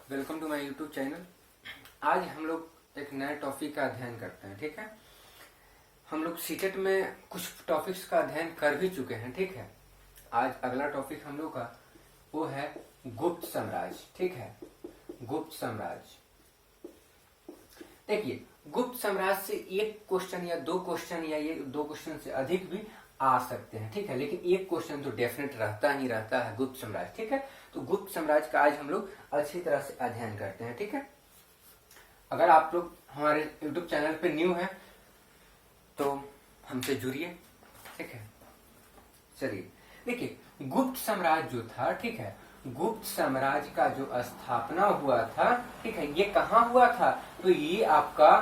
Welcome to my YouTube channel. आज हम लोग एक नए टॉपिक का अध्ययन करते हैं। ठीक है, हम लोग सीटेट में कुछ टॉपिक्स का अध्ययन कर भी चुके हैं। ठीक है, आज अगला टॉपिक हम लोग का वो है गुप्त साम्राज्य। ठीक है, गुप्त साम्राज्य। देखिए, गुप्त साम्राज्य से एक क्वेश्चन या दो क्वेश्चन या ये दो क्वेश्चन से अधिक भी आ सकते हैं। ठीक है, लेकिन एक क्वेश्चन तो डेफिनेट रहता ही रहता है, गुप्त साम्राज्य। ठीक है, तो गुप्त साम्राज्य का आज हम लोग अच्छी तरह से अध्ययन करते हैं। ठीक है, अगर आप लोग हमारे YouTube चैनल पे न्यू है तो हमसे जुड़िए। ठीक है, चलिए देखिए, गुप्त साम्राज्य जो था, ठीक है, गुप्त साम्राज्य का जो स्थापना हुआ था, ठीक है, ये कहाँ हुआ था? तो ये आपका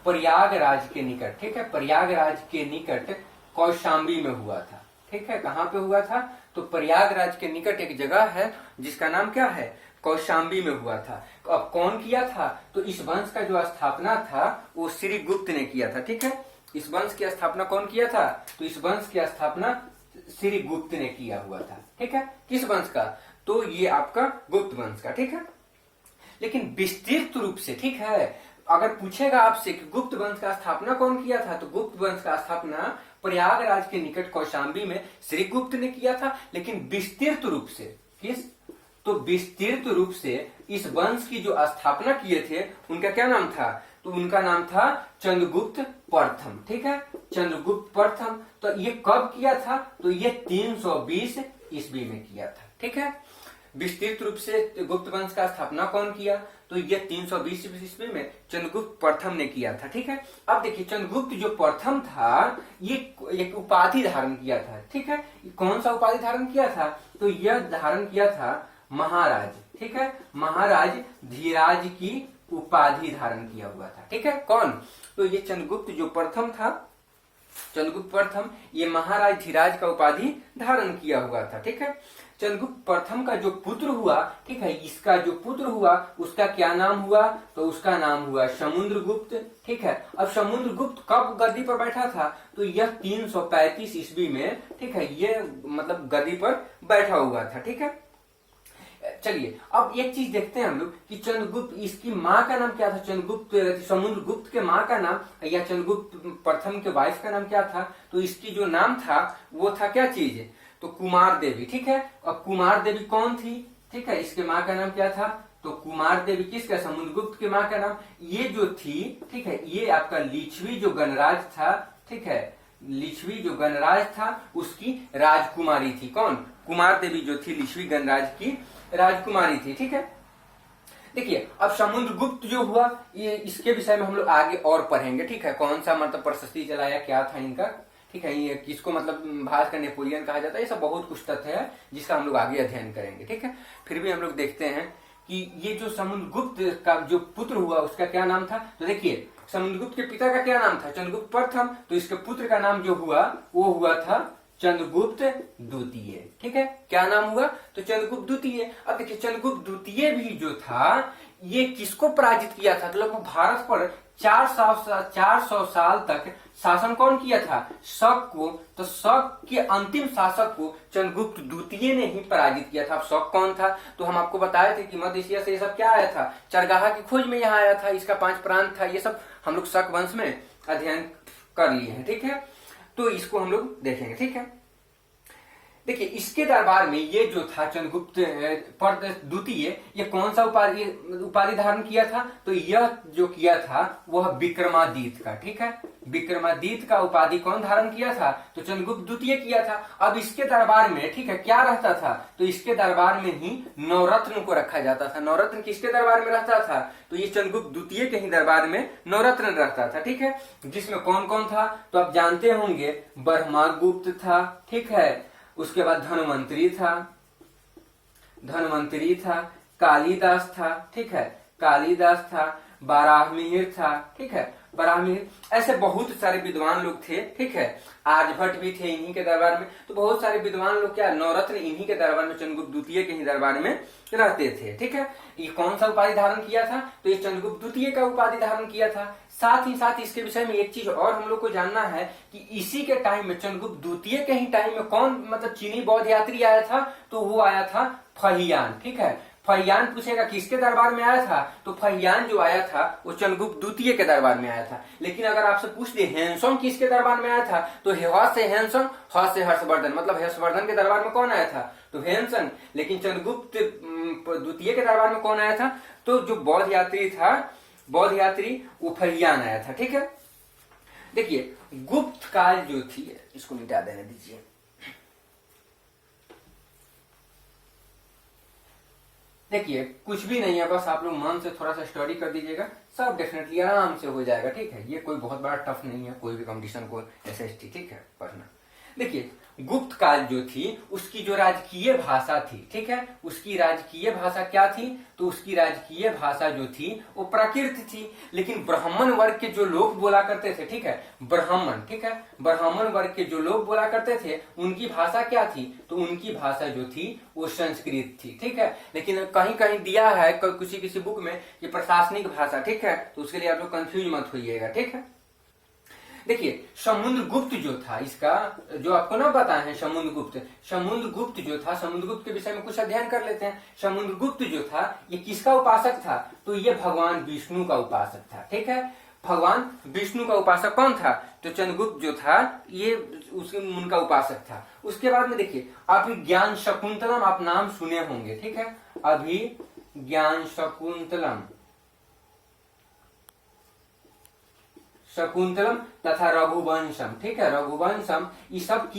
प्रयागराज के निकट, ठीक है, प्रयागराज के निकट कौशाम्बी में हुआ था। ठीक है, कहाँ पे हुआ था? तो प्रयागराज के निकट एक जगह है जिसका नाम क्या है? कौशाम्बी में हुआ था। अब कौन किया था? तो इस वंश का जो स्थापना था वो श्री गुप्त ने किया था। ठीक है, इस वंश की स्थापना कौन किया था? तो इस वंश की स्थापना श्री गुप्त ने किया हुआ था। ठीक है, किस वंश का? तो ये आपका गुप्त वंश का। ठीक है, लेकिन विस्तृत रूप से, ठीक है, अगर पूछेगा आपसे कि गुप्त वंश का स्थापना कौन किया था, तो गुप्त वंश का स्थापना प्रयागराज के निकट कौशाम्बी में श्री गुप्त ने किया था। लेकिन विस्तृत रूप से किस? तो विस्तृत रूप से इस वंश की जो स्थापना किए थे उनका क्या नाम था? तो उनका नाम था चंद्रगुप्त प्रथम। ठीक है, चंद्रगुप्त प्रथम। तो ये कब किया था? तो ये 320 ईस्वी में किया था। ठीक है, विस्तृत रूप से गुप्त वंश का स्थापना कौन किया? तो ये 320 ईस्वी में चंद्रगुप्त प्रथम ने किया था। ठीक है, अब देखिए, चंद्रगुप्त जो प्रथम था ये एक उपाधि धारण किया था। ठीक है, कौन सा उपाधि धारण किया था? तो यह धारण किया था महाराज। ठीक है, महाराज धीराज की उपाधि धारण किया हुआ था। ठीक है, कौन? तो ये चंद्रगुप्त जो प्रथम था, चंद्रगुप्त प्रथम, ये महाराज धीराज का उपाधि धारण किया हुआ था। ठीक है, चंद्रगुप्त प्रथम का जो पुत्र हुआ, ठीक है, इसका जो पुत्र हुआ उसका क्या नाम हुआ? तो उसका नाम हुआ समुद्रगुप्त। ठीक है, अब समुद्रगुप्त कब गद्दी पर बैठा था? तो यह 335 ईस्वी में, ठीक है, ये मतलब गद्दी पर बैठा हुआ था। ठीक है, चलिए अब एक चीज देखते हैं हम लोग कि चंद्रगुप्त, इसकी माँ का नाम क्या था? चंद्रगुप्त, समुद्रगुप्त के माँ का नाम या चंद्रगुप्त प्रथम के वाइफ का नाम क्या था? तो इसकी जो नाम था वो था क्या चीज? तो कुमार देवी। ठीक है, अब कुमार देवी कौन थी? ठीक है, इसके माँ का नाम क्या था? तो कुमार देवी किसका? समुद्रगुप्त के माँ का नाम। ये जो थी, ठीक है, ये आपका लिच्छवी जो गणराज था, ठीक है, लिच्छवी जो गणराज था उसकी राजकुमारी थी। कौन? कुमार देवी जो थी लिच्छवी गणराज की राजकुमारी थी। ठीक है, देखिए, अब समुद्रगुप्त जो हुआ, ये इसके विषय में हम लोग आगे और पढ़ेंगे। ठीक है, कौन सा मतलब प्रशस्ति चलाया, क्या था इनका, ठीक है, ये किसको मतलब भारत का नेपोलियन कहा जाता है, ये सब बहुत कुछ तथ्य है जिसका हम लोग आगे अध्ययन करेंगे। ठीक है, फिर भी हम लोग देखते हैं कि ये जो समुद्रगुप्त का जो पुत्र हुआ उसका क्या नाम था? तो देखिए, समुद्रगुप्त के पिता का क्या नाम था? चंद्रगुप्त प्रथम। तो इसके पुत्र का नाम जो हुआ वो हुआ था चंद्रगुप्त द्वितीय। ठीक है, क्या नाम हुआ? तो चंद्रगुप्त द्वितीय। अब देखिए, चंद्रगुप्त द्वितीय भी जो था ये किसको पराजित किया था? तो लगभग भारत पर 400 साल तक शासन कौन किया था? शक को। तो शक के अंतिम शासक को चंद्रगुप्त द्वितीय ने ही पराजित किया था। अब शक कौन था? तो हम आपको बताए थे कि मध्य एशिया से ये सब क्या आया था? चरगाहा की खोज में यहाँ आया था, इसका 5 प्रांत था। ये सब हम लोग शक वंश में अध्ययन कर लिए हैं। ठीक है, तो इसको हम लोग देखेंगे। ठीक है, देखिए, इसके दरबार में ये जो था चंद्रगुप्त द्वितीय, ये कौन सा उपाधि धारण किया था? तो यह जो किया था वह विक्रमादित्य का। ठीक है, विक्रमादित्य का उपाधि कौन धारण किया था? तो चंद्रगुप्त द्वितीय किया था। अब इसके दरबार में, ठीक है, क्या रहता था? तो इसके दरबार में ही नवरत्न को रखा जाता था। नवरत्न किसके दरबार में रहता था? तो ये चंद्रगुप्त द्वितीय के ही दरबार में नवरत्न रहता था। ठीक है, जिसमें कौन कौन था? तो आप जानते होंगे, ब्रह्मगुप्त था, ठीक है, उसके बाद धन्वंतरी था, कालिदास था, ठीक है, कालिदास था, बाराहमिहिर था, ठीक है, बाराहमिहिर, ऐसे बहुत सारे विद्वान लोग थे। ठीक है, आर्यभट्ट भी थे इन्हीं के दरबार में। तो बहुत सारे विद्वान लोग क्या नवरत्न इन्हीं के दरबार में, चंद्रगुप्त द्वितीय के ही दरबार में रहते थे। ठीक है, ये कौन सा उपाधि धारण किया था? तो ये चंद्रगुप्त द्वितीय का उपाधि धारण किया था। साथ ही साथ इसके विषय में एक चीज और हम लोग को जानना है कि इसी के टाइम में, चंद्रगुप्त द्वितीय के ही टाइम में कौन मतलब चीनी बौद्ध यात्री आया था? तो वो आया था फहियान। ठीक है, फहियान पूछेगा किसके दरबार में आया था, तो फहियान जो आया था वो चंद्रगुप्त द्वितीय के दरबार में आया था। लेकिन अगर आपसे पूछ दे हेनसोंग किसके दरबार में आया था, तो ह से हेनसोंग, ह से हर्षवर्धन, मतलब हर्षवर्धन के दरबार में कौन आया था, तो हेनसोंग। लेकिन चंद्रगुप्त द्वितीय के दरबार में कौन आया था, तो जो बौद्ध यात्री था, बौद्ध यात्री वो फहियान आया था। ठीक है, देखिए गुप्त काल जो थी, इसको मिटा देने दीजिए। देखिए कुछ भी नहीं है, बस आप लोग मन से थोड़ा सा स्टडी कर दीजिएगा, सब डेफिनेटली आराम से हो जाएगा। ठीक है, ये कोई बहुत बड़ा टफ नहीं है, कोई भी कंपटीशन को एसएसटी, ठीक है, पढ़ना। देखिए गुप्त काल जो थी उसकी जो राजकीय भाषा थी, ठीक है, उसकी राजकीय भाषा क्या थी, तो उसकी राजकीय भाषा जो थी वो प्राकृत थी। लेकिन ब्राह्मण वर्ग के जो लोग बोला करते थे, ठीक है, ब्राह्मण, ठीक है, ब्राह्मण वर्ग के जो लोग बोला करते थे उनकी भाषा क्या थी, तो उनकी भाषा जो थी वो संस्कृत थी। ठीक है, लेकिन कहीं कहीं दिया है किसी किसी बुक में ये प्रशासनिक भाषा, ठीक है, तो उसके लिए आप लोग कंफ्यूज मत होइएगा। ठीक है, देखिए समुद्रगुप्त जो था, इसका जो आपको ना पता है समुद्रगुप्त जो था, समुद्रगुप्त के विषय में कुछ अध्ययन कर लेते हैं। समुद्रगुप्त जो था ये किसका उपासक था, तो ये भगवान विष्णु का उपासक था। ठीक है, भगवान विष्णु का उपासक कौन था, तो चंद्रगुप्त जो था ये उनका उपासक था। उसके बाद में देखिए अभिज्ञान शकुंतलम, आप नाम सुने होंगे, ठीक है, अभिज्ञान शकुंतलम, शकुंतलम तथा रघुवंशम, ठीक है, रघुवंशम, ये सब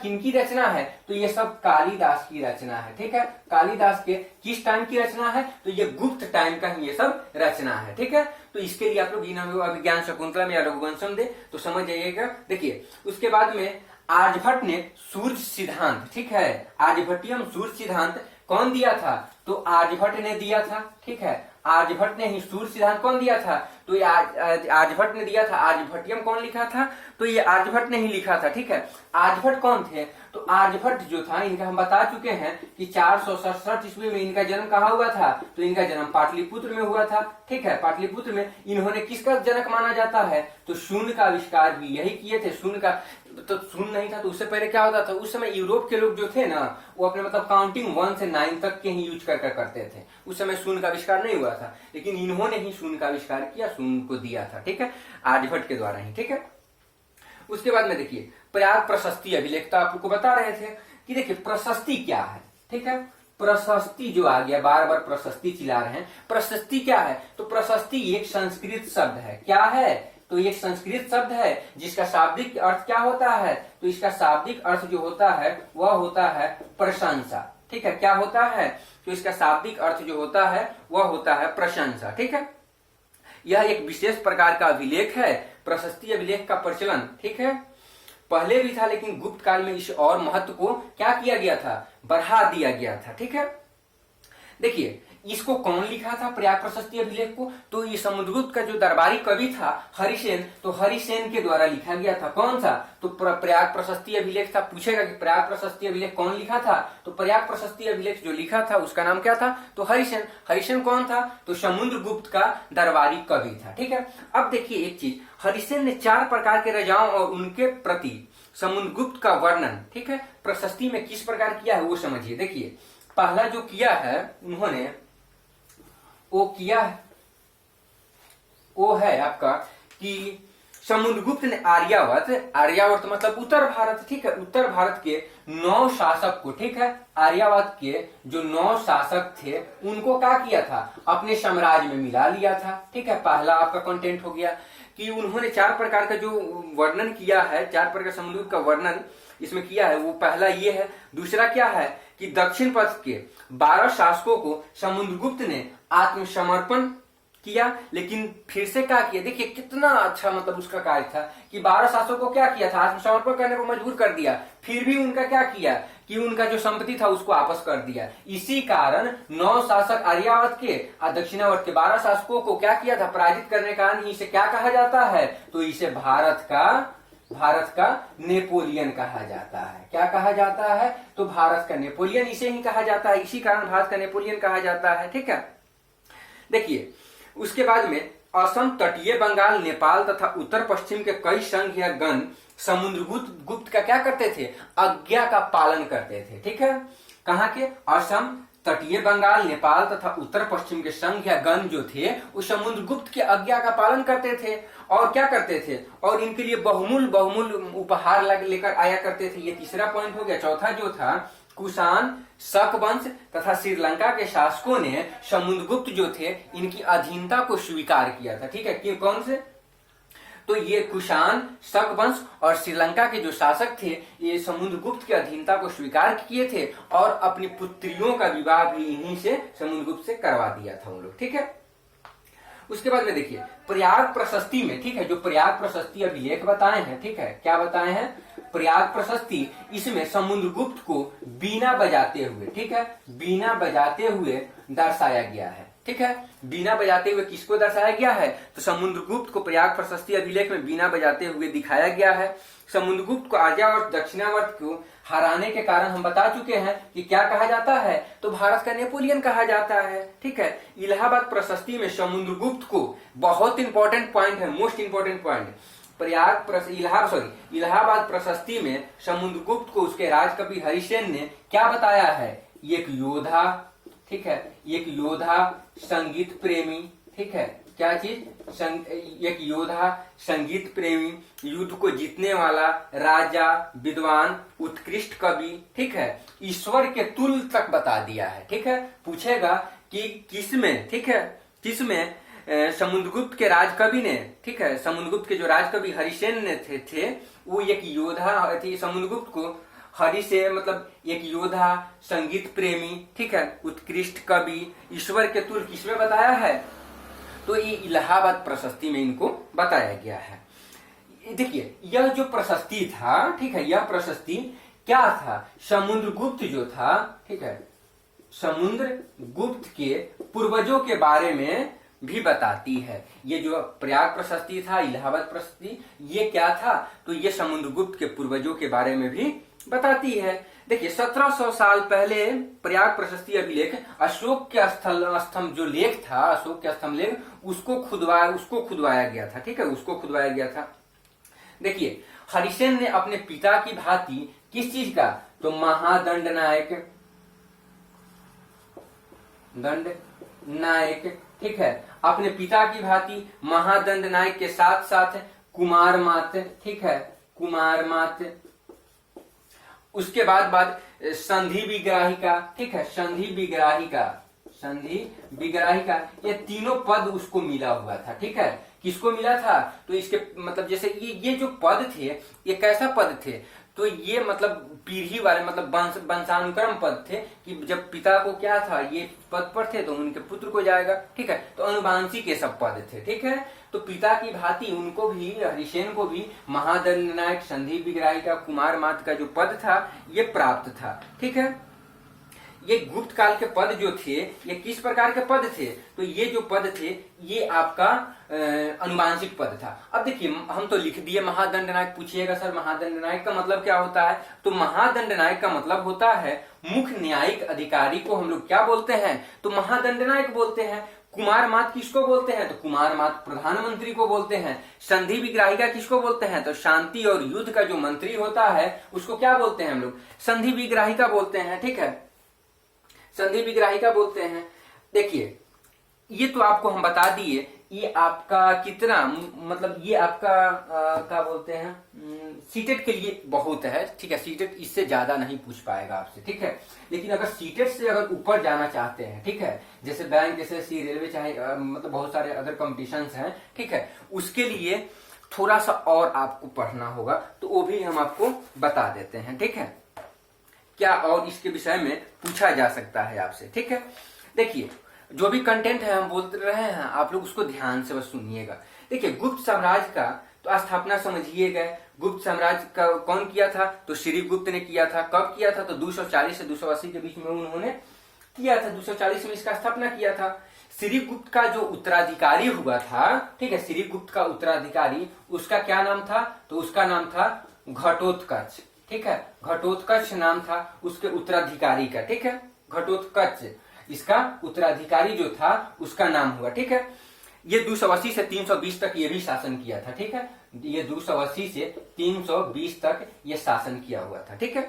किनकी रचना है, तो ये सब कालिदास की रचना है। ठीक है, कालिदास के किस टाइम की रचना है, तो ये गुप्त टाइम का ही ये सब रचना है। ठीक है, तो इसके लिए आप लोग अभिज्ञान शकुंतलम या रघुवंशम दे तो समझ जाइएगा। देखिए उसके बाद में आर्यभट्ट ने सूर्य सिद्धांत, ठीक है, आर्यभट्टियम सूर्य सिद्धांत कौन दिया था, तो आर्यभट्ट ने दिया था। ठीक है, आर्यभट्ट ने ही सूर्य सिद्धांत कौन दिया था, तो ये आर्यभट्ट ने दिया था। आर्यभट्टियम कौन लिखा था, तो ये आर्यभट्ट ने ही लिखा था। ठीक है, आर्यभट्ट कौन थे, तो आर्यभट्ट जो था इनका हम बता चुके हैं कि 467 ईस्वी में इनका जन्म कहाँ हुआ था, तो इनका जन्म पाटलिपुत्र में हुआ था। ठीक है, पाटलिपुत्र में इन्होंने किसका जनक माना जाता है, तो शून्य का आविष्कार भी यही किए थे। शून्य का तो शून्य नहीं था तो उससे पहले क्या होता था, उस समय यूरोप के लोग जो थे ना वो अपने मतलब काउंटिंग 1 से 9 तक के ही यूज करते थे। उस समय शून्य का आविष्कार नहीं हुआ था, लेकिन इन्होंने ही शून्य का आविष्कार किया, शून्य को दिया था। ठीक है, आर्यभट्ट के द्वारा ही। ठीक है, उसके बाद में देखिए प्रयाग प्रशस्ति अभिलेख, आपको बता रहे थे कि देखिए प्रशस्ति क्या है। ठीक है, प्रशस्ति जो आ गया, बार बार प्रशस्ति चिल्ला रहे हैं, प्रशस्ति क्या है, तो प्रशस्ति एक संस्कृत शब्द है। क्या है, तो एक संस्कृत शब्द है जिसका शाब्दिक अर्थ क्या होता है, तो इसका शाब्दिक अर्थ जो होता है वह होता है प्रशंसा। ठीक है, क्या होता है, तो इसका शाब्दिक अर्थ जो होता है वह होता है प्रशंसा। ठीक है, यह एक विशेष प्रकार का अभिलेख है, प्रशस्ति अभिलेख का प्रचलन, ठीक है, पहले भी था, लेकिन गुप्त काल में इस और महत्व को क्या किया गया था, बढ़ा दिया गया था। ठीक है, देखिए इसको कौन लिखा था प्रयाग प्रशस्ति अभिलेख को, तो ये समुद्रगुप्त का जो दरबारी कवि था हरिसेन, तो हरिसेन के द्वारा लिखा गया था। कौन सा, तो प्रयाग प्रशस्ति अभिलेख था। पूछेगा कि प्रयाग प्रशस्ति अभिलेख कौन लिखा था, तो प्रयाग प्रशस्ति अभिलेख जो लिखा था उसका नाम क्या था, तो हरिसेन। हरिसेन कौन था, तो समुद्रगुप्त का दरबारी कवि था। ठीक है, अब देखिए एक चीज, हरिसेन ने 4 प्रकार के राजाओं और उनके प्रति समुद्रगुप्त का वर्णन, ठीक है, प्रशस्ति में किस प्रकार किया है वो समझिए। देखिए पहला जो किया है उन्होंने, वो है आपका कि समुद्रगुप्त ने आर्यावर्त मतलब उत्तर भारत, ठीक है, उत्तर भारत के 9 शासक को, ठीक है, आर्यावर्त के जो 9 शासक थे उनको क्या किया था, अपने साम्राज्य में मिला लिया था। ठीक है, पहला आपका कंटेंट हो गया कि उन्होंने 4 प्रकार का जो वर्णन किया है, 4 प्रकार समुद्रगुप्त का वर्णन इसमें किया है, वो पहला ये है। दूसरा क्या है कि दक्षिण पथ के 12 शासकों को समुद्रगुप्त ने आत्मसमर्पण किया, लेकिन फिर से क्या किया, देखिए कितना अच्छा मतलब उसका कार्य था कि 12 शासकों को क्या किया था, आत्मसमर्पण करने को मजबूर कर दिया, फिर भी उनका क्या किया कि उनका जो संपत्ति था उसको वापस कर दिया। इसी कारण 9 शासक आर्यावर्त के और दक्षिणावर्त के 12 शासकों को क्या किया था, पराजित करने का। इसे क्या कहा जाता है, तो इसे भारत का नेपोलियन कहा जाता है। क्या कहा जाता है, तो भारत का नेपोलियन इसे ही कहा जाता है, इसी कारण भारत का नेपोलियन कहा जाता है। ठीक है, देखिए उसके बाद में असम, तटीय बंगाल, नेपाल तथा उत्तर पश्चिम के कई संघ या गण समुद्रगुप्त का क्या करते थे, आज्ञा का पालन करते थे। ठीक है, कहाँ के, असम, तटीय बंगाल, नेपाल तथा उत्तर पश्चिम के संघ या गण जो थे वो समुद्रगुप्त की आज्ञा का पालन करते थे और क्या करते थे, और इनके लिए बहुमूल्य उपहार लेकर आया करते थे। ये तीसरा पॉइंट हो गया। चौथा जो था, कुषाण, शक वंश तथा श्रीलंका के शासकों ने समुद्रगुप्त जो थे इनकी अधीनता को स्वीकार किया था। ठीक है, कि कौन से, तो ये कुषाण, शक वंश और श्रीलंका के जो शासक थे ये समुद्रगुप्त की अधीनता को स्वीकार किए थे और अपनी पुत्रियों का विवाह भी इन्हीं से, समुद्रगुप्त से करवा दिया था उन लोग। ठीक है, उसके बाद में देखिए प्रयाग प्रशस्ति में, ठीक है, जो प्रयाग प्रशस्ति अभिलेख बताए हैं, ठीक है, क्या बताए हैं, प्रयाग प्रशस्ति, इसमें समुद्रगुप्त को बीना बजाते हुए, ठीक है, बीना बजाते हुए दर्शाया गया है। ठीक है, बीना बजाते हुए किसको दर्शाया गया है, तो समुद्रगुप्त को प्रयाग प्रशस्ति अभिलेख में बीना बजाते हुए दिखाया गया है। समुद्रगुप्त को आर्यावर्त दक्षिणावर्त को हराने के कारण हम बता चुके हैं कि क्या कहा जाता है, तो भारत का नेपोलियन कहा जाता है। ठीक है, इलाहाबाद प्रशस्ति में समुद्रगुप्त को, बहुत इंपॉर्टेंट पॉइंट है, मोस्ट इंपॉर्टेंट पॉइंट, इलाहाबाद प्रशस्ति में समुद्रगुप्त को उसके राजकवि हरिसेन ने क्या बताया है, एक योद्धा, ठीक है, एक योद्धा, संगीत प्रेमी, ठीक है, क्या चीज, एक योद्धा, संगीत प्रेमी, युद्ध को जीतने वाला, राजा, विद्वान, उत्कृष्ट कवि, ठीक है, ईश्वर के तुल्य तक बता दिया है। ठीक है, पूछेगा कि किसमें, ठीक है, किसमें समुद्रगुप्त के राजकवि ने, ठीक है, समुद्रगुप्त के जो राजकवि हरिसेन ने थे वो एक योद्धा थी, समुद्रगुप्त को हरि से मतलब एक योद्धा, संगीत प्रेमी, ठीक है, उत्कृष्ट कवि, ईश्वर के तुल्य किसमें बताया है, तो ये इलाहाबाद प्रशस्ति में इनको बताया गया है। देखिए यह जो प्रशस्ति था, ठीक है, यह प्रशस्ति क्या था, समुद्रगुप्त जो था, ठीक है, समुद्रगुप्त के पूर्वजों के बारे में भी बताती है। ये जो प्रयाग प्रशस्ति था, इलाहाबाद प्रशस्ति, ये क्या था, तो ये समुद्रगुप्त के पूर्वजों के बारे में भी बताती है। देखिए 1700 साल पहले प्रयाग प्रशस्ति अभिलेख अशोक के स्तंभ जो लेख था, अशोक के स्तंभ लेख, उसको खुदवाया गया था। ठीक है, उसको खुदवाया गया था। देखिए हरिसेन ने अपने पिता की भांति किस चीज का, तो महादंड नायक, ठीक है, अपने पिता की भांति महादंड नायक के साथ साथ कुमार मात, ठीक है, कुमार मात, उसके बाद संधि विग्राहिका, ठीक है, संधि विग्राहिका, ये तीनों पद उसको मिला हुआ था। ठीक है, किसको मिला था, तो इसके मतलब जैसे ये जो पद थे ये कैसा पद थे, तो ये मतलब पीढ़ी वाले मतलब वंशानुक्रम पद थे कि जब पिता को क्या था ये पद पर थे तो उनके पुत्र को जाएगा। ठीक है, तो अनुवांशिक ये सब पद थे। ठीक है, तो पिता की भांति उनको भी, हरिसेन को भी महादंड नायक, संधि विग्राहिका, कुमार मात का जो पद था ये प्राप्त था। ठीक है, ये गुप्त काल के पद जो थे ये किस प्रकार के पद थे, तो ये जो पद थे ये आपका अनुवांशिक पद था। अब देखिए हम तो लिख दिए महादंड नायक, पूछिएगा सर महादंड नायक का मतलब क्या होता है, तो महादंड नायक का मतलब होता है मुख्य न्यायिक अधिकारी को हम लोग क्या बोलते हैं, तो महादंड नायक बोलते हैं। कुमार मात किसको बोलते हैं, तो कुमार मात प्रधानमंत्री को बोलते हैं। संधि विग्राहिका किसको बोलते हैं, तो शांति और युद्ध का जो मंत्री होता है उसको क्या बोलते हैं हम लोग, संधि विग्राहिका बोलते हैं। ठीक है, संधि विग्राहिका बोलते हैं। देखिए ये तो आपको हम बता दिए, ये आपका कितना मतलब ये आपका क्या बोलते हैं, सीटेट के लिए बहुत है। ठीक है, सीटेट इससे ज्यादा नहीं पूछ पाएगा आपसे। ठीक है, लेकिन अगर सीटेट से अगर ऊपर जाना चाहते हैं, ठीक है, जैसे बैंक, एसएससी, रेलवे, चाहे मतलब बहुत सारे अदर कॉम्पिटिशन्स हैं, ठीक है, उसके लिए थोड़ा सा और आपको पढ़ना होगा, तो वो भी हम आपको बता देते हैं। ठीक है, क्या और इसके विषय में पूछा जा सकता है आपसे। ठीक है, देखिए जो भी कंटेंट है हम बोल रहे हैं आप लोग उसको ध्यान से बस सुनिएगा। देखिए गुप्त साम्राज्य का तो स्थापना समझिए गए। गुप्त साम्राज्य का कौन किया था, तो श्रीगुप्त ने किया था। कब किया था, तो 240 से 280 के बीच में उन्होंने किया था। 240 में इसका स्थापना किया था। श्रीगुप्त का जो उत्तराधिकारी हुआ था, ठीक है, श्रीगुप्त का उत्तराधिकारी, उसका क्या नाम था, तो उसका नाम था घटोत्कच। ठीक है, घटोत्कच नाम था उसके उत्तराधिकारी का। ठीक है, घटोत्कच इसका उत्तराधिकारी जो था उसका नाम हुआ। ठीक है, ये 280 से 320 तक ये भी शासन किया था। ठीक है, ये 280 से 320 तक ये शासन किया हुआ था। ठीक है,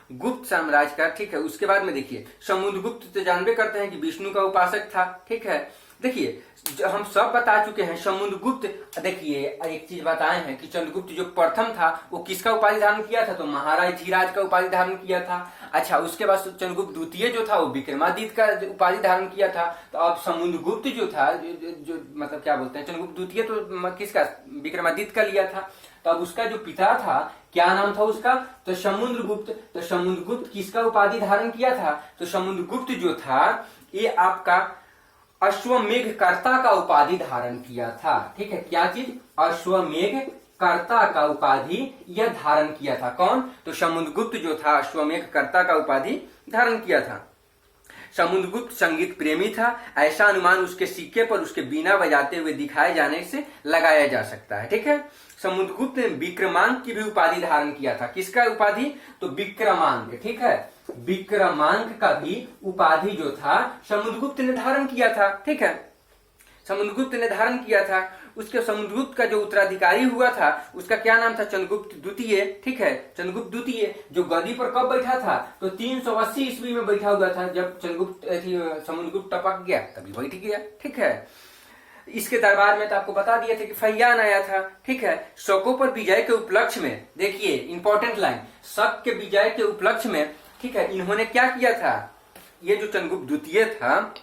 गुप्त साम्राज्य का, ठीक है। उसके बाद में देखिए समुद्रगुप्त तो जानबे करते हैं कि विष्णु का उपासक था, ठीक है। देखिए हम सब बता चुके हैं समुद्रगुप्त। देखिए एक चीज बताए हैं कि चंद्रगुप्त जो प्रथम था वो किसका उपाधि धारण किया था, तो महाराज धीराज का उपाधि धारण किया था। अच्छा, उसके बाद चंद्रगुप्त द्वितीय जो था वो विक्रमादित्य का उपाधि धारण किया था। तो अब समुद्रगुप्त जो था जो मतलब क्या बोलते हैं, चंद्रगुप्त द्वितीय तो किसका, विक्रमादित्य का लिया था। तो अब उसका जो पिता था क्या नाम था उसका, तो समुद्रगुप्त। तो समुद्रगुप्त किसका उपाधि धारण किया था, तो समुद्रगुप्त जो था ये आपका अश्वमेघ कर्ता का उपाधि धारण किया था, ठीक है। क्या चीज, अश्वमेघ कर्ता का उपाधि यह धारण किया था। कौन, तो समुद्रगुप्त जो था अश्वमेघ कर्ता का उपाधि धारण किया था। समुद्रगुप्त संगीत प्रेमी था, ऐसा अनुमान उसके सिक्के पर उसके बीना बजाते हुए दिखाए जाने से लगाया जा सकता है, ठीक है। समुद्रगुप्त ने विक्रमांक की भी उपाधि धारण किया था। किसका उपाधि, तो विक्रमांक, ठीक है। विक्रमांक का भी उपाधि जो था समुद्रगुप्त ने धारण किया था, ठीक है। समुद्रगुप्त ने धारण किया था। उसके समुद्रगुप्त का जो उत्तराधिकारी हुआ था उसका क्या नाम था, चंद्रगुप्त द्वितीय, ठीक है। चंद्रगुप्त द्वितीय जो गद्दी पर कब बैठा था, तो 380 ईस्वी में बैठा हुआ था। जब समुद्रगुप्त टपक गया तभी बैठ गया, ठीक है। इसके दरबार में तो आपको बता दिए थे कि फैयान आया था, ठीक है। शकों पर विजय के उपलक्ष्य में, देखिए इंपॉर्टेंट लाइन, शक के विजय के उपलक्ष्य में, ठीक है, इन्होंने क्या किया था, ये जो चंद्रगुप्त द्वितीय था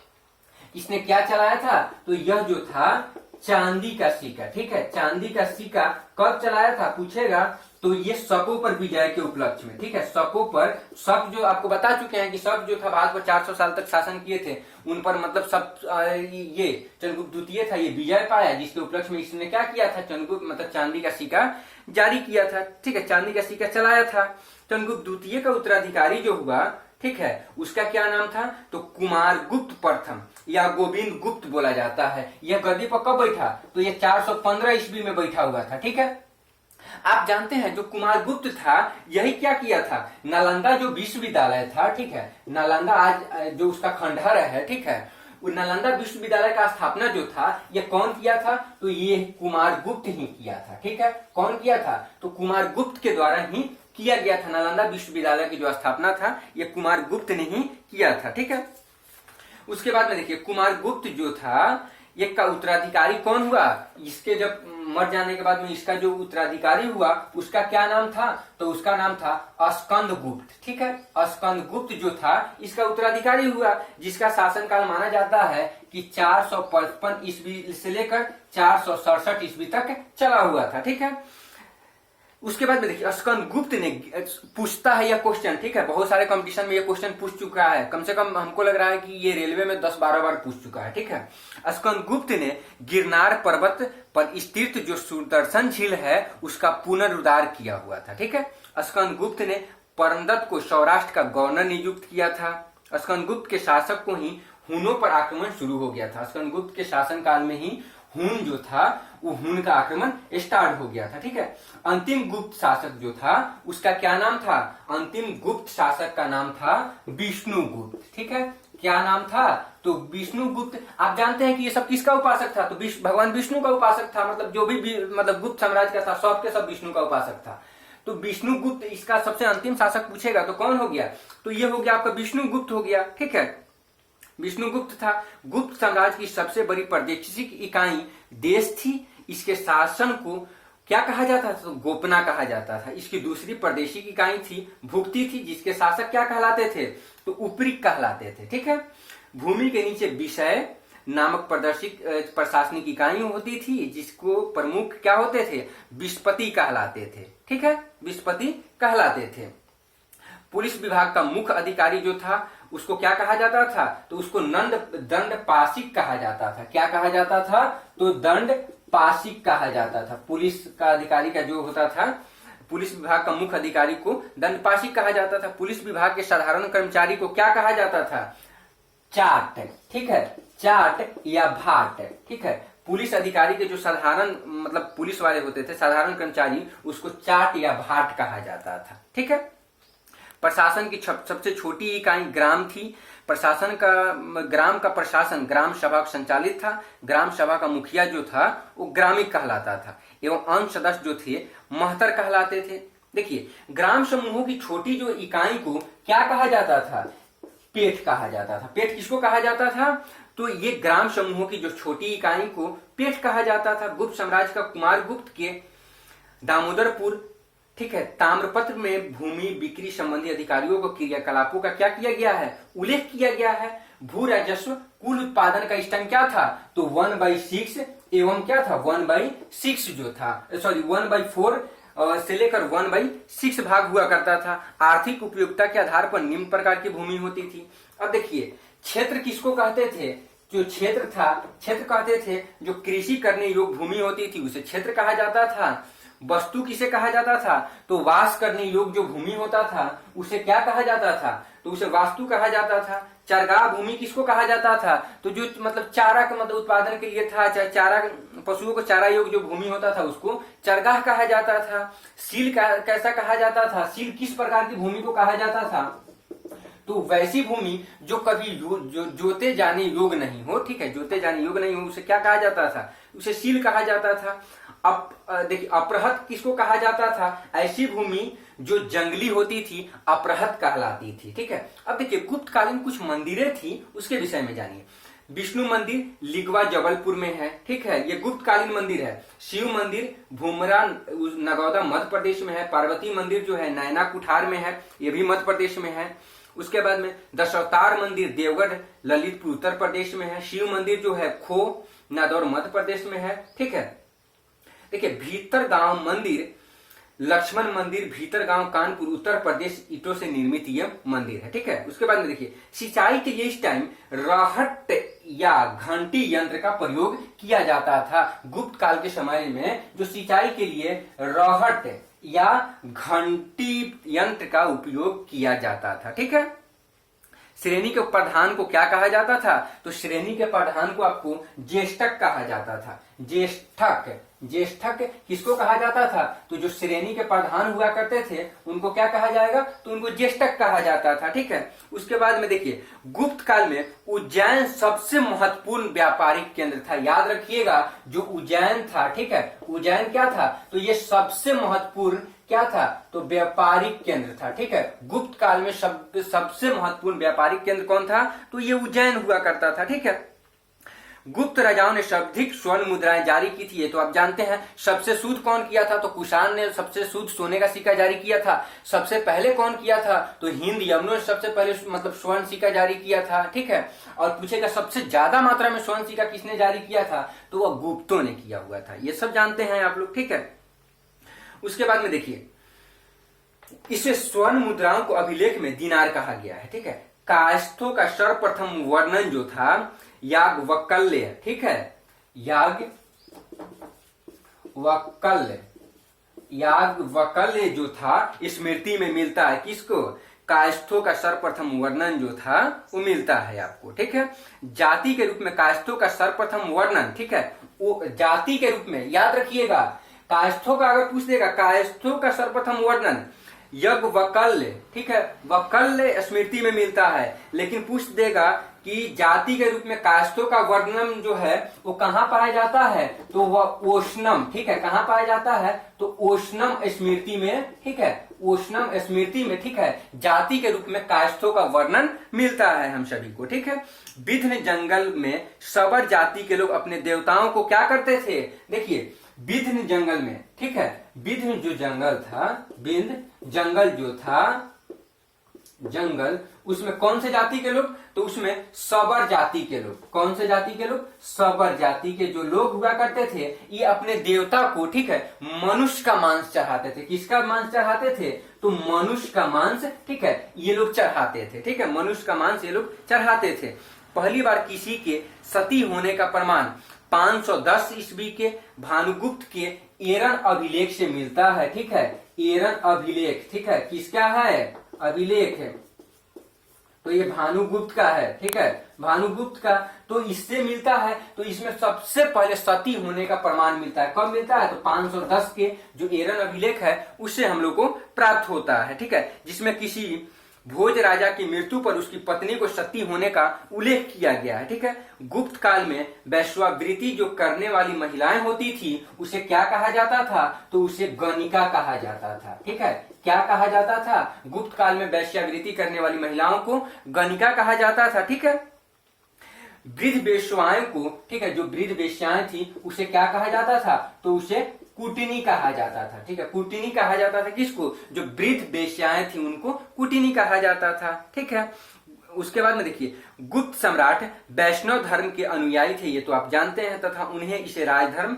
इसने क्या चलाया था, तो यह जो था चांदी का सिक्का, ठीक है। चांदी का सिक्का कब चलाया था पूछेगा, तो ये शकों पर विजय के उपलक्ष्य में, ठीक है। शकों पर, शक जो आपको बता चुके हैं कि शक जो था भारत पर 400 साल तक शासन किए थे, उन पर मतलब सब ये चंद्रगुप्त द्वितीय था, ये विजय पाया, जिसके उपलक्ष्य में इसने क्या किया था, चंद्रगुप्त मतलब चांदी का सिक्का जारी किया था, ठीक है। चांदी का सिक्का चलाया था। चंद्रगुप्त द्वितीय का उत्तराधिकारी जो हुआ, ठीक है, उसका क्या नाम था, तो कुमार गुप्त प्रथम या गोविंद गुप्त बोला जाता है। यह गद्दी पर कब बैठा, तो यह 415 ईस्वी में बैठा हुआ था, ठीक है। आप जानते हैं जो कुमार गुप्त था यही क्या किया था, नालंदा जो विश्वविद्यालय था, ठीक है, नालंदा आज जो उसका खंडहर है, ठीक है, वो नालंदा विश्वविद्यालय का स्थापना जो था ये कौन किया था, तो ये कुमार गुप्त ही किया था, ठीक है। कौन किया था, तो कुमार गुप्त के द्वारा ही किया गया था। नालंदा विश्वविद्यालय की जो स्थापना था ये कुमार गुप्त ने ही किया था, ठीक है। उसके बाद में देखिए कुमार गुप्त जो था ये का उत्तराधिकारी कौन हुआ, इसके जब मर जाने के बाद में इसका जो उत्तराधिकारी हुआ उसका क्या नाम था, तो उसका नाम था अस्कंद गुप्त, ठीक है। अस्कंद गुप्त जो था इसका उत्तराधिकारी हुआ, जिसका शासनकाल माना जाता है कि 455 ईस्वी से लेकर 467 ईस्वी तक चला हुआ था, ठीक है। उसके बाद में देखिए अस्कंद गुप्त ने पूछता है यह क्वेश्चन, ठीक है, बहुत सारे कंपटीशन में यह क्वेश्चन पूछ चुका है, कम से कम हमको लग रहा है कि ये रेलवे में 10-12 बार पूछ चुका है, ठीक है। अस्कंद गुप्त ने गिरनार पर्वत पर स्थित जो सुदर्शन झील है उसका पुनरुद्धार किया हुआ था, ठीक है। अस्कंद गुप्त ने परमदत्त को सौराष्ट्र का गवर्नर नियुक्त किया था। अस्कंद गुप्त के शासक को ही हुनों पर आक्रमण शुरू हो गया था। अस्कंद गुप्त के शासन काल में ही हुन जो था वो हुन का आक्रमण स्टार्ट हो गया था, ठीक है। अंतिम गुप्त शासक जो था उसका क्या नाम था, अंतिम गुप्त शासक का नाम था विष्णुगुप्त, ठीक है। क्या नाम था, तो विष्णुगुप्त। आप जानते हैं कि ये सब किसका उपासक था, तो भगवान विष्णु का उपासक था। मतलब जो भी मतलब गुप्त साम्राज्य का था सब के सब विष्णु का उपासक था। तो विष्णुगुप्त इसका सबसे अंतिम शासक पूछेगा तो कौन हो गया, तो ये हो गया आपका विष्णुगुप्त हो गया, ठीक है। विष्णुगुप्त था। गुप्त साम्राज्य की सबसे बड़ी प्रादेशिक इकाई देश थी। इसके शासन को क्या कहा जाता था, तो गोपना कहा जाता था। इसकी दूसरी प्रादेशिक इकाई थी भुक्ति थी, जिसके शासक क्या कहलाते थे, तो उपरिक कहलाते थे, ठीक है। भूमि के नीचे विषय नामक प्रशासनिक इकाई होती थी, जिसको प्रमुख क्या होते थे, विस्पति कहलाते थे, ठीक है, विस्पति कहलाते थे। पुलिस विभाग का मुख्य अधिकारी जो था उसको क्या कहा जाता था, तो उसको दंड पाशिक कहा जाता था। क्या कहा जाता था, तो दंड पाशिक कहा जाता था। पुलिस का अधिकारी का जो होता था, पुलिस विभाग का मुख्य अधिकारी को दंड पाशिक कहा जाता था। पुलिस विभाग के साधारण कर्मचारी को क्या कहा जाता था, चाट, ठीक है, चाट या भाट, ठीक है। पुलिस अधिकारी के जो साधारण मतलब पुलिस वाले होते थे साधारण कर्मचारी, उसको चाट या भाट कहा जाता था, ठीक है। प्रशासन की सबसे छोटी इकाई ग्राम थी। ग्राम का प्रशासन ग्राम सभा संचालित था। ग्राम सभा का मुखिया जो था वो ग्रामिक कहलाता था एवं अंश सदस्य जो थे महतर कहलाते थे। देखिए ग्राम समूहों की छोटी जो इकाई को क्या कहा जाता था, पेठ कहा जाता था। पेठ किसको कहा जाता था, तो ये ग्राम समूहों की जो छोटी इकाई को पेठ कहा जाता था। गुप्त साम्राज्य का कुमार गुप्त के दामोदरपुर, ठीक है, ताम्रपत्र में भूमि बिक्री संबंधी अधिकारियों को क्रियाकलापों का क्या किया गया है, उल्लेख किया गया है। भू राजस्व कुल उत्पादन का स्थान क्या था, तो 1/6 एवं क्या था 1/6 जो था, सॉरी 1/4 से लेकर 1/6 भाग हुआ करता था। आर्थिक उपयोगिता के आधार पर निम्न प्रकार की भूमि होती थी। अब देखिए क्षेत्र किसको कहते थे, जो क्षेत्र था, क्षेत्र कहते थे जो कृषि करने योग्य भूमि होती थी उसे क्षेत्र कहा जाता था। वस्तु किसे कहा जाता था, तो वास करने योग्य जो भूमि होता था उसे क्या कहा जाता था, तो उसे वास्तु कहा जाता था। चरगाह भूमि किसको कहा जाता था, तो जो मतलब चारा का मतलब उत्पादन के लिए था, चाहे चारा पशुओं को चारा योग्य जो भूमि होता था उसको चरगाह कहा जाता था। सील कैसा कहा जाता था, सील किस प्रकार की भूमि को कहा जाता था, तो वैसी भूमि जो कभी जोते जाने योग्य नहीं हो, ठीक है, जोते जाने योग्य नहीं हो उसे क्या कहा जाता था, उसे सील कहा जाता था। अब देखिए अपरहत किसको कहा जाता था, ऐसी भूमि जो जंगली होती थी अपरहत कहलाती थी, ठीक है। अब देखिए गुप्तकालीन कुछ मंदिरें थी उसके विषय में जानिए। विष्णु मंदिर लिगवा जबलपुर में है, ठीक है, ये गुप्तकालीन मंदिर है। शिव मंदिर भूमरा नगौदा मध्य प्रदेश में है। पार्वती मंदिर जो है नैना कुठार में है, ये भी मध्य प्रदेश में है। उसके बाद में दशावतार मंदिर देवगढ़ ललितपुर उत्तर प्रदेश में है। शिव मंदिर जो है खो नादौर मध्य प्रदेश में है, ठीक है। देखिए भीतर गांव मंदिर लक्ष्मण मंदिर भीतर गांव कानपुर उत्तर प्रदेश ईंटों से निर्मित यह मंदिर है, ठीक है। उसके बाद में देखिए सिंचाई के लिए इस टाइम रहट या घंटी यंत्र का प्रयोग किया जाता था। गुप्त काल के समय में जो सिंचाई के लिए रहट या घंटी यंत्र का उपयोग किया जाता था, ठीक है। श्रेणी के प्रधान को क्या कहा जाता था, तो श्रेणी के प्रधान को आपको ज्येष्ठक कहा जाता था। ज्येष्ठक, ज्येष्ठक किसको कहा जाता था, तो जो श्रेणी के प्रधान हुआ करते थे उनको क्या कहा जाएगा, तो उनको ज्येष्ठक कहा जाता था, ठीक है। उसके बाद में देखिए गुप्त काल में उज्जैन सबसे महत्वपूर्ण व्यापारिक केंद्र था। याद रखिएगा जो उज्जैन था, ठीक है, उज्जैन क्या था, तो ये सबसे महत्वपूर्ण क्या था, तो व्यापारिक केंद्र था, ठीक है। गुप्त काल में सबसे महत्वपूर्ण व्यापारिक केंद्र कौन था, तो ये उज्जैन हुआ करता था, ठीक है। गुप्त राजाओं ने सर्वाधिक स्वर्ण मुद्राएं जारी की थी, ये तो आप जानते हैं। सबसे शुद्ध कौन किया था, तो कुषाण ने सबसे शुद्ध सोने का सिक्का जारी किया था। सबसे पहले कौन किया था, तो हिंद यमुना ने सबसे पहले मतलब स्वर्ण सिक्का जारी किया था, ठीक है। और पूछेगा सबसे ज्यादा मात्रा में स्वर्ण सिक्का किसने जारी किया था, तो वह गुप्तों ने किया हुआ था। ये सब जानते हैं आप लोग, ठीक है। उसके बाद में देखिए इसे स्वर्ण मुद्राओं को अभिलेख में दिनार कहा गया है, ठीक है। कायस्थों का सर्वप्रथम वर्णन जो था याज्ञवल्क्य, ठीक है, याज्ञवल्क्य जो था स्मृति में मिलता है किसको, कायस्थों का सर्वप्रथम वर्णन जो था वो मिलता है आपको, ठीक है। जाति के रूप में कायस्थों का सर्वप्रथम वर्णन, ठीक है, वो जाति के रूप में याद रखिएगा। कायस्थों का अगर पूछ देगा कायस्थों का सर्वप्रथम वर्णन याज्ञवल्क्य, ठीक है, वल्क्य स्मृति में मिलता है, लेकिन पूछ देगा कि जाति के रूप में कायस्थों का वर्णन जो है वो कहाँ पाया जाता है, तो वह ओशनम, ठीक है, कहाँ पाया जाता है, तो ओशनम स्मृति में, ठीक है, ओशनम स्मृति में, ठीक है, जाति के रूप में कायस्थों का वर्णन मिलता है हम सभी को, ठीक है। विंध्य जंगल में सबर जाति के लोग अपने देवताओं को क्या करते थे, देखिए विंध्य जंगल में, ठीक है, विंध्य जो जंगल था, विंध्य जंगल जो था जंगल, उसमें कौन से जाति के लोग, तो उसमें सबर जाति के लोग। कौन से जाति के लोग, सबर जाति के जो लोग हुआ करते थे, ये अपने देवता को, ठीक है, मनुष्य का मांस चढ़ाते थे। किसका मांस चढ़ाते थे, तो मनुष्य का मांस, ठीक है, ये लोग चढ़ाते थे, ठीक है, मनुष्य का मांस ये लोग चढ़ाते थे। पहली बार किसी के सती होने का प्रमाण 510 ईस्वी के भानुगुप्त के एरन अभिलेख से मिलता है, ठीक है, एरन अभिलेख, ठीक है, किसका है, अभिलेख है, तो ये भानुगुप्त का है, ठीक है, भानुगुप्त का, तो इससे मिलता है। तो इसमें सबसे पहले सती होने का प्रमाण मिलता है। कब मिलता है, तो 510 के जो एरन अभिलेख है उससे हम लोग को प्राप्त होता है, ठीक है, जिसमें किसी भोज राजा की मृत्यु पर उसकी पत्नी को सती होने का उल्लेख किया गया है। ठीक है, गुप्त काल में वैश्यावृत्ति जो करने वाली महिलाएं होती थी उसे क्या कहा जाता था, तो उसे गणिका कहा जाता था। ठीक है, क्या कहा जाता था, गुप्त काल में वैश्यावृत्ति करने वाली महिलाओं को गणिका कहा जाता था। ठीक है, वृद्ध वेश्याओं को, ठीक है, जो वृद्ध वेश्याएं थी उसे क्या कहा जाता था, तो उसे कुटिनी कहा जाता था। ठीक है, कुटिनी कहा जाता था किसको, जो वृद्ध वेश्याएं थी उनको कुटिनी कहा जाता था। ठीक है, उसके बाद में देखिए गुप्त सम्राट वैष्णव धर्म के अनुयायी थे, ये तो आप जानते हैं, तथा उन्हें इसे राजधर्म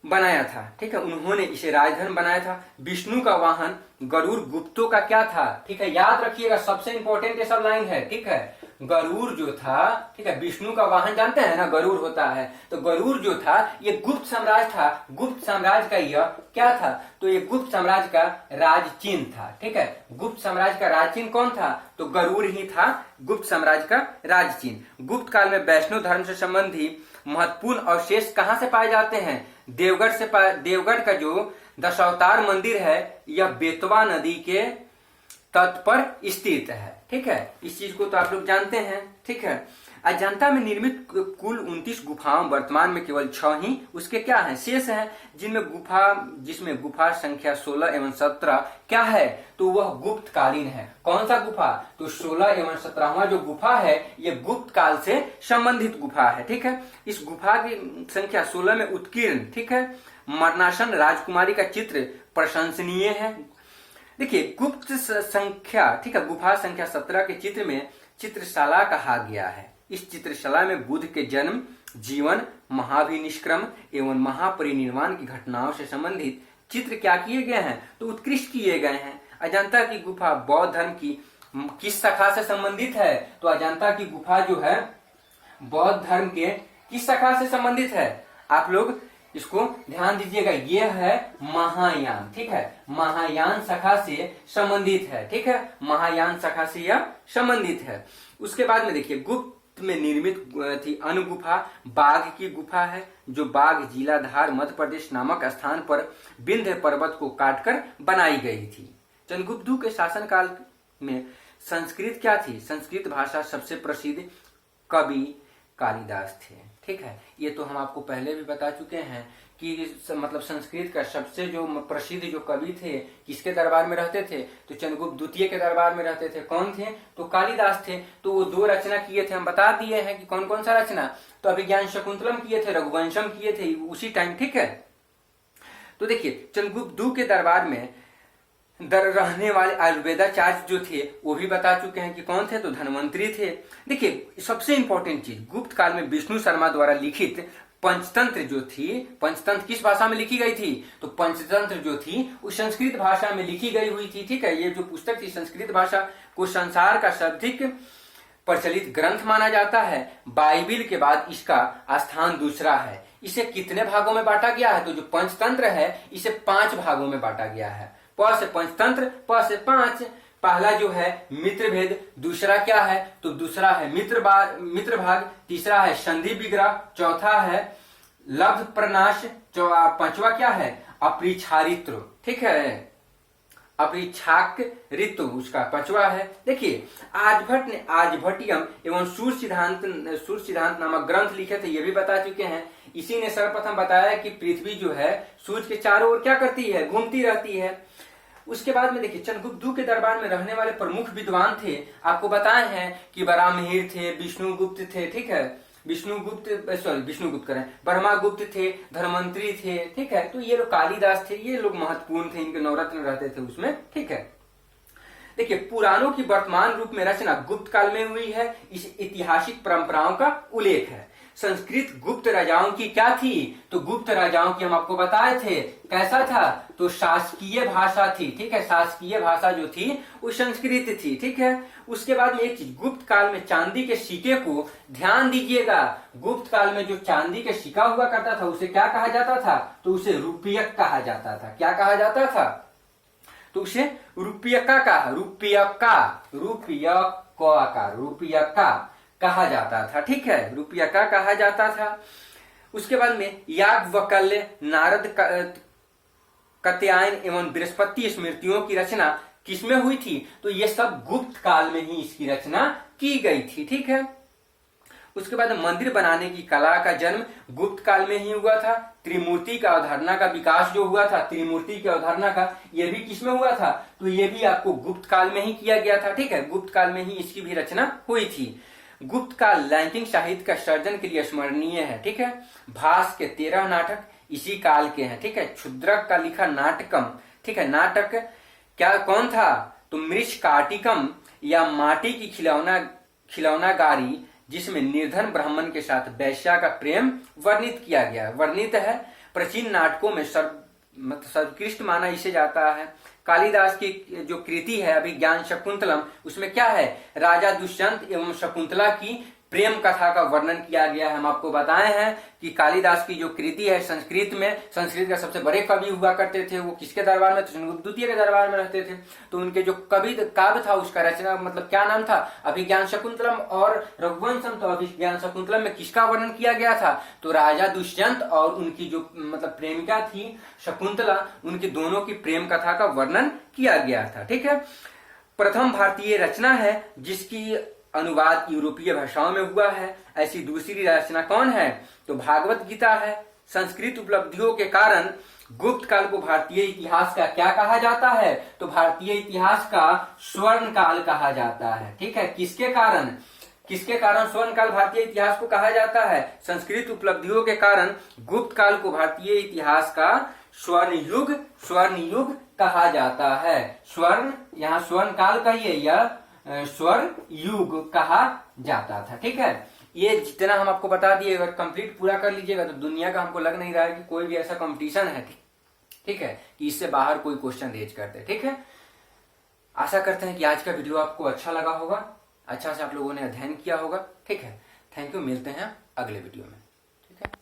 बनाया था। ठीक है, उन्होंने इसे राजधर्म बनाया था। विष्णु का वाहन गरुड़ गुप्तों का क्या था, ठीक है, याद रखिएगा, सबसे इंपॉर्टेंट ये सब लाइन है। ठीक है, गरुड़ जो था, ठीक है, विष्णु का वाहन जानते हैं ना, गरुड़ होता है, तो गरुड़ जो था ये गुप्त साम्राज्य था। गुप्त साम्राज्य का यह क्या था, तो ये गुप्त साम्राज्य का राज चिन्ह था। ठीक है, गुप्त साम्राज्य का राज चिन्ह कौन था, तो गरुड़ ही था गुप्त साम्राज्य का राज चिन्ह। गुप्त काल में वैष्णव धर्म से संबंधी महत्वपूर्ण अवशेष कहाँ से पाए जाते हैं, देवगढ़ का जो दशावतार मंदिर है यह बेतवा नदी के तट पर स्थित है। ठीक है, इस चीज को तो आप लोग जानते हैं। ठीक है, अजंता में निर्मित कुल 29 गुफाओं वर्तमान में केवल 6 ही उसके क्या हैं, शेष हैं, जिसमें गुफा संख्या 16 एवं 17 क्या है, तो वह गुप्त कालीन है। कौन सा गुफा, तो 16 एवं 17वां जो गुफा है ये गुप्त काल से संबंधित गुफा है। ठीक है, इस गुफा की संख्या 16 में उत्कीर्ण, ठीक है, मरणासन राजकुमारी का चित्र प्रशंसनीय है। देखिए गुप्त संख्या, ठीक है, गुफा संख्या 17 के चित्र में चित्रशाला कहा गया है। इस चित्रशाला में बुद्ध के जन्म, जीवन, महाभिनिष्क्रम एवं महापरिनिर्वाण की घटनाओं से संबंधित चित्र क्या किए गए हैं, तो उत्कृष्ट किए गए हैं। अजंता की गुफा बौद्ध धर्म की किस शाखा से संबंधित है, तो अजंता की गुफा जो है बौद्ध धर्म के किस शाखा से संबंधित है, आप लोग इसको ध्यान दीजिएगा, ये है महायान। ठीक है, महायान शाखा से संबंधित है। ठीक है, महायान शाखा से यह संबंधित है। उसके बाद में देखिए गुप्त में निर्मित थी अन्य गुफा बाघ की गुफा है, जो बाघ जिला धार मध्य प्रदेश नामक स्थान पर विंध्य पर्वत को काटकर बनाई गई थी। चंद्रगुप्त के शासनकाल में संस्कृत क्या थी, संस्कृत भाषा सबसे प्रसिद्ध कवि कालिदास थे। ठीक है, ये तो हम आपको पहले भी बता चुके हैं कि मतलब संस्कृत का सबसे जो प्रसिद्ध जो कवि थे किसके दरबार में रहते थे, तो चंद्रगुप्त द्वितीय के दरबार में रहते थे। कौन थे, तो कालिदास थे। तो वो 2 रचना किए थे, हम बता दिए हैं कि कौन कौन सा रचना, तो अभिज्ञान शकुंतलम किए थे, रघुवंशम किए थे उसी टाइम। ठीक है, तो देखिए चंद्रगुप्त के दरबार में रहने वाले आयुर्वेदाचार्य जो थे वो भी बता चुके हैं कि कौन थे, तो धन्वंतरी थे। देखिए सबसे इंपॉर्टेंट चीज, गुप्त काल में विष्णु शर्मा द्वारा लिखित पंचतंत्र जो थी, पंचतंत्र किस भाषा में लिखी गई थी, तो पंचतंत्र जो थी वो संस्कृत भाषा में लिखी गई हुई थी। ठीक है, ये जो पुस्तक थी संस्कृत भाषा को संसार का सर्वाधिक प्रचलित ग्रंथ माना जाता है। बाइबिल के बाद इसका स्थान दूसरा है। इसे कितने भागों में बांटा गया है, तो जो पंचतंत्र है इसे 5 भागों में बांटा गया है। प से पंचतंत्र, प से 5। पहला जो है मित्र भेद, दूसरा क्या है, तो दूसरा है मित्र भाग, तीसरा है संधि विग्रह, चौथा है लब्ध प्रनाश, 5वां क्या है अपरिछारित्र। ठीक है, अपरिछाक ऋतु उसका 5वां है। देखिए आर्यभट्ट ने आर्यभट्टियम एवं सूर्य सिद्धांत नामक ग्रंथ लिखे थे, ये भी बता चुके हैं। इसी ने सर्वप्रथम बताया कि पृथ्वी जो है सूर्य के चारों ओर क्या करती है, घूमती रहती है। उसके बाद में देखिए चंद्रगुप्त के दरबार में रहने वाले प्रमुख विद्वान थे, आपको बताए हैं कि बरामिहिर थे, विष्णुगुप्त थे। ठीक है, विष्णुगुप्त करें, ब्रह्मागुप्त थे, धर्मंत्री थे। ठीक है, तो ये लोग कालिदास थे, ये लोग महत्वपूर्ण थे, इनके नवरत्न रहते थे उसमें। ठीक है, देखिए पुराणों की वर्तमान रूप में रचना गुप्त काल में हुई है, इस ऐतिहासिक परंपराओं का उल्लेख है। संस्कृत गुप्त राजाओं की क्या थी, तो गुप्त राजाओं की हम आपको बताए थे कैसा था, तो शासकीय भाषा थी। ठीक है, शासकीय भाषा जो थी वो संस्कृत थी। ठीक है, उसके बाद में एक चीज, गुप्त काल में चांदी के सिक्के को ध्यान दीजिएगा, गुप्त काल में जो चांदी के सिक्का हुआ करता था उसे क्या कहा जाता था, तो उसे रुपयक कहा जाता था। क्या कहा जाता था, तो उसे रुपयका कहा जाता था। ठीक है, रुपयका कहा जाता था। उसके बाद में याज्ञवल्क्य, नारद, कात्यायन एवं बृहस्पति स्मृतियों की रचना किसमें हुई थी? तो ये सब गुप्त काल में ही इसकी रचना की गई थी। ठीक है, उसके बाद मंदिर बनाने की कला का जन्म गुप्त काल में ही हुआ था। त्रिमूर्ति का अवधारणा का विकास जो हुआ था, त्रिमूर्ति की अवधारणा का, यह भी किसमें हुआ था? तो ये भी आपको गुप्त काल में ही किया गया था। ठीक है, गुप्त काल में ही इसकी भी रचना हुई थी। गुप्त काल लैंगिक साहित्य का सर्जन के लिए स्मरणीय है। ठीक है, भास के 13 नाटक इसी काल के हैं। ठीक है, क्षुद्रक का लिखा नाटकम, ठीक है, नाटक क्या कौन था? तो मृषकाटिकम या माटी की खिलौनागारी, जिसमें निर्धन ब्राह्मण के साथ वैश्या का प्रेम वर्णित किया गया, वर्णित है। प्राचीन नाटकों में सर्वोत्कृष्ट माना इसे जाता है। कालिदास की जो कृति है अभिज्ञान शकुंतलम, उसमें क्या है? राजा दुष्यंत एवं शकुंतला की प्रेम कथा का वर्णन किया गया है। हम आपको बताए हैं कि कालिदास की जो कृति है संस्कृत में, संस्कृत के सबसे बड़े कवि हुआ करते थे, वो किसके दरबार में? चंद्रगुप्त द्वितीय के दरबार में रहते थे। तो उनके जो काव्य था उसका रचना मतलब क्या नाम था? अभिज्ञान शकुंतलम। और रघुवंशम, तो अभिज्ञान शकुंतलम में किसका वर्णन किया गया था? तो राजा दुष्यंत और उनकी जो मतलब प्रेमिका थी शकुंतला, उनकी दोनों की प्रेम कथा का वर्णन किया गया था। ठीक है, प्रथम भारतीय रचना है जिसकी अनुवाद यूरोपीय भाषाओं में हुआ है। ऐसी दूसरी रचना कौन है? तो भागवत गीता है। संस्कृत उपलब्धियों के कारण गुप्त काल को भारतीय इतिहास का क्या कहा जाता है? तो भारतीय इतिहास का स्वर्ण काल कहा जाता है। ठीक है, किसके कारण? किसके कारण स्वर्ण काल भारतीय इतिहास को कहा जाता है? संस्कृत उपलब्धियों के कारण गुप्त काल को भारतीय इतिहास का स्वर्ण युग कहा जाता है। स्वर्ण, यहाँ स्वर्ण काल कहिए या स्वर्ण युग कहा जाता था। ठीक है, ये जितना हम आपको बता दिए अगर कंप्लीट पूरा कर लीजिएगा तो दुनिया का हमको लग नहीं रहा है कि कोई भी ऐसा कंपटीशन है, ठीक है, कि इससे बाहर कोई क्वेश्चन रेज करते। ठीक है, आशा करते हैं कि आज का वीडियो आपको अच्छा लगा होगा, अच्छा से आप लोगों ने अध्ययन किया होगा। ठीक है, थैंक यू, मिलते हैं अगले वीडियो में।